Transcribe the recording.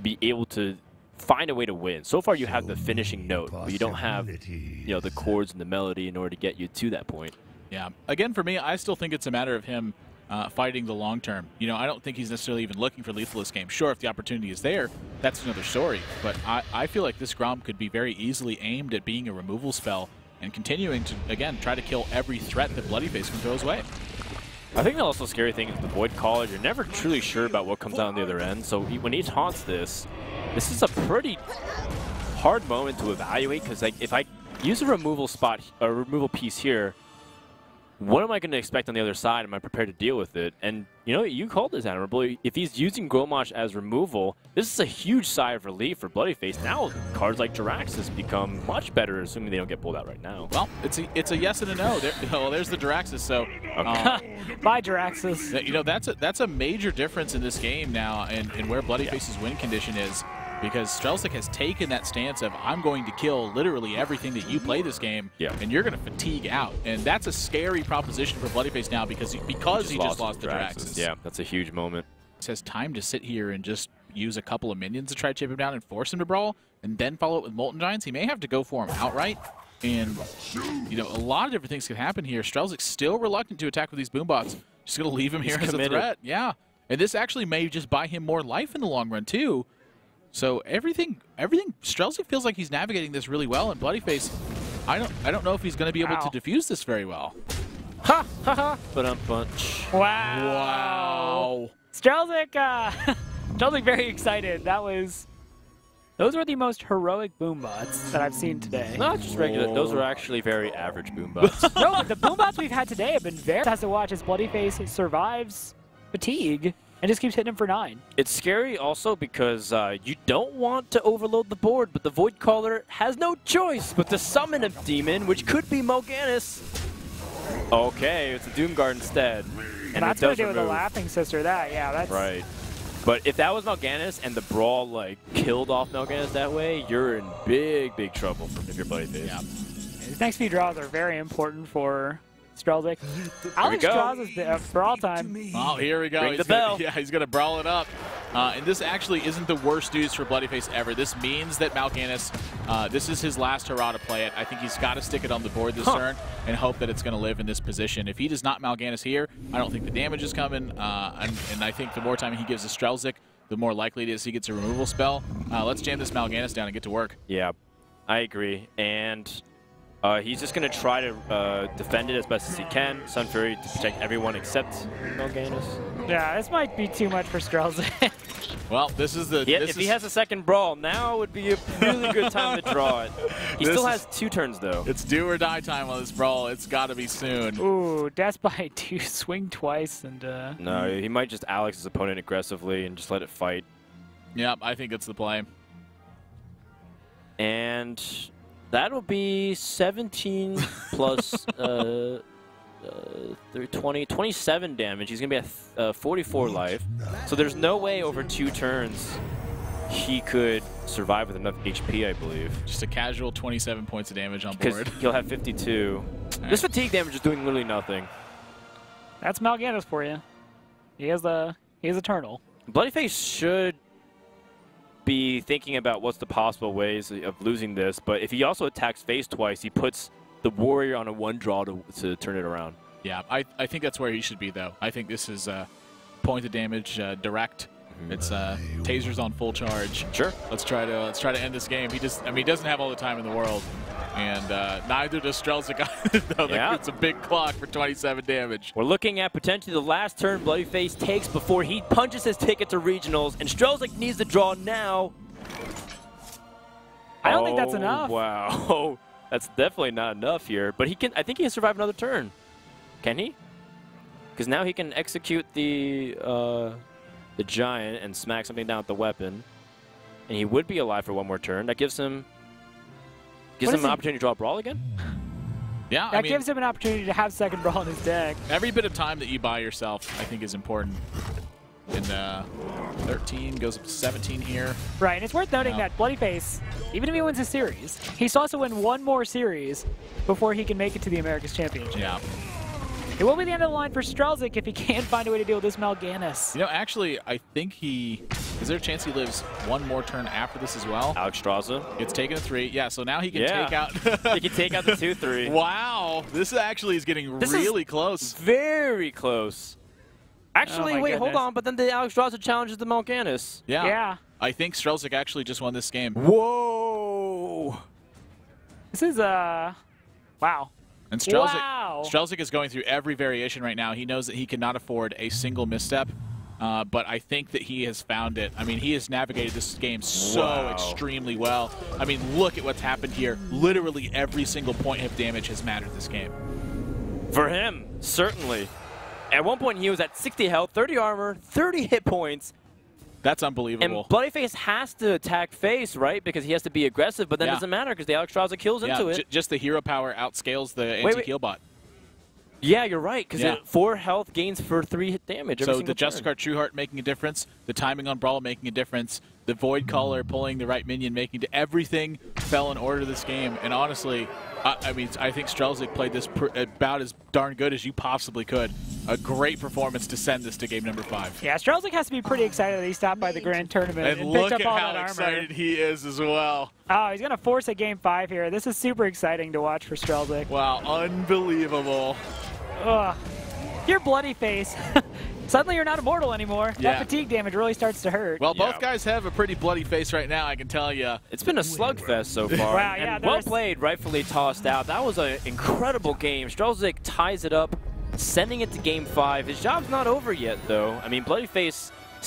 be able to find a way to win. So far, you have the finishing note, but you don't have, you know, the chords and the melody in order to get you to that point. Yeah. Again, for me, I still think it's a matter of him fighting the long term. You know, I don't think he's necessarily even looking for lethal this game. Sure, if the opportunity is there, that's another story. But I feel like this Grom could be very easily aimed at being a removal spell and continuing to, again, try to kill every threat that Bloodyface can throw his way. I think the also scary thing is the Void Caller. You're never truly sure about what comes out on the other end. So when he taunts this is a pretty hard moment to evaluate, because like if I use a removal spot, a removal piece here, what am I going to expect on the other side? Am I prepared to deal with it? And, you know, you called this, Admirable. If he's using Grommash as removal, this is a huge sigh of relief for Bloodyface. Now, cards like Jiraxxus become much better, assuming they don't get pulled out right now. Well, it's a yes and a no. Well, there's the Jiraxxus. So, bye, Jiraxxus. You know, that's a major difference in this game now, and where Bloodyface's win condition is. Because Strelzik has taken that stance of, I'm going to kill literally everything that you play this game, and you're going to fatigue out. And that's a scary proposition for Bloodyface now because he just lost the Jiraxxus. Yeah, that's a huge moment. He has time to sit here and just use a couple of minions to try to chip him down and force him to brawl, and then follow it with Molten Giants. He may have to go for him outright. And, you know, a lot of different things could happen here. Streljik's still reluctant to attack with these boombots. Just going to leave him here as a threat. Yeah. And this actually may just buy him more life in the long run, too. So everything, Strelzik feels like he's navigating this really well, and Bloodyface, I don't know if he's going to be able to defuse this very well. Ha ha ha! Bunch. Wow! Strelzik, Strelzik very excited. Those were the most heroic boombots that I've seen today. Not just regular. Those are actually very average boombots. No, but the boombots we've had today have been very has to watch as Bloodyface survives fatigue and just keeps hitting him for 9. It's scary also because you don't want to overload the board, but the Void Caller has no choice but to summon a demon, which could be Mal'Ganis. Okay, it's a Doomguard instead. And that's what I do with the Laughing Sister. That's right. But if that was Mal'Ganis and the Brawl like killed off Mal'Ganis that way, you're in big trouble if you're Bloodyface. Yeah. These next few draws are very important for Strelzik. Alex draws is brawl time. Oh, here we go. Ring the bell. He's going to brawl it up. And this actually isn't the worst news for Bloodyface ever. This means that Mal'Ganis, this is his last hurrah to play it. I think he's got to stick it on the board this turn and hope that it's going to live in this position. If he does not Mal'Ganis here, I don't think the damage is coming. And I think the more time he gives to Strelzik, the more likely it is he gets a removal spell. Let's jam this Mal'Ganis down and get to work. Yeah, I agree. And he's just going to try to defend it as best as he can. Sun Fury to protect everyone except Mal'Ganis. Yeah, this might be too much for Strelzik. Well, this is the... If he has a second brawl, now would be a really good time to draw it. He still has 2 turns, though. It's do or die time on this brawl. It's got to be soon. Ooh, Death by 2, swing twice, and... No, he might just Alex his opponent aggressively and just let it fight. Yep, I think it's the play. And... that'll be 17 plus 27 damage. He's going to be at 44 life. So there's no way over 2 turns he could survive with enough HP, I believe. Just a casual 27 points of damage on board. Because he'll have 52. This fatigue damage is doing literally nothing. That's Mal'Ganis for you. He is Eternal. Bloodyface should be thinking about what's the possible ways of losing this, but if he also attacks face twice, he puts the warrior on a 1 draw to turn it around. Yeah, I think that's where he should be, though. I think this is point of damage direct. It's tasers on full charge. Sure. Let's try to end this game. He doesn't have all the time in the world, and neither does Strelzik. It's a big clock for 27 damage. We're looking at potentially the last turn Bloodyface takes before he punches his ticket to regionals, and Strelzik needs to draw now. I don't think that's enough. Wow, that's definitely not enough here. But he can. I think he can survive another turn. Can he? Because now he can execute the giant and smack something down with the weapon, and he would be alive for 1 more turn. That gives him an opportunity to draw a brawl again. Yeah, that gives him an opportunity to have second brawl in his deck. Every bit of time that you buy yourself, I think, is important. And 13 goes up to 17 here. Right, and it's worth noting that Bloodyface, even if he wins a series, he still has to win 1 more series before he can make it to the Americas Championship. Yeah. It will be the end of the line for Strelzik if he can't find a way to deal with this Mal'Ganis. You know, actually, I think he Is there a chance he lives one more turn after this as well? Alexstrasza. It's taken a 3. Yeah, so now he can take out... He can take out the 2-3. Wow. This actually is getting really close. Very close. Actually, Oh wait, hold on. But then the Alexstrasza challenges the Mal'Ganis. Yeah. I think Strelzik actually just won this game. Whoa. This is, wow. And Strelzik, Wow. Strelzik is going through every variation right now. He knows that he cannot afford a single misstep, but I think that he has found it. I mean, he has navigated this game so extremely well. I mean, look at what's happened here. Literally every single point of damage has mattered this game. For him, certainly. At one point, he was at 60 health, 30 armor, 30 hit points. That's unbelievable. And Bloodyface has to attack face, right? Because he has to be aggressive, but then it doesn't matter because the Alexstrasza kills into it. Just the hero power outscales the anti-heal bot. Yeah, you're right, because 4 health gains for 3 hit damage. So the Justicar Trueheart making a difference, the timing on Brawl making a difference, the Void Caller pulling the right minion making everything fell in order this game. And honestly, I mean, I think Strelzik played this about as darn good as you possibly could. A great performance to send this to game number 5. Yeah, Strelzik has to be pretty excited that he stopped by the Grand Tournament and look picked up at all how that armor. excited he is as well. Oh, he's going to force a game 5 here. This is super exciting to watch for Strelzik. Wow, unbelievable. Ugh. Your bloody face. Suddenly you're not immortal anymore. Yeah. That fatigue damage really starts to hurt. Well, both guys have a pretty bloody face right now, I can tell you. It's been a slugfest so far. Wow, yeah, and well played, rightfully tossed out. That was an incredible game. Strelzik ties it up, sending it to game 5. His job's not over yet, though. I mean, Bloodyface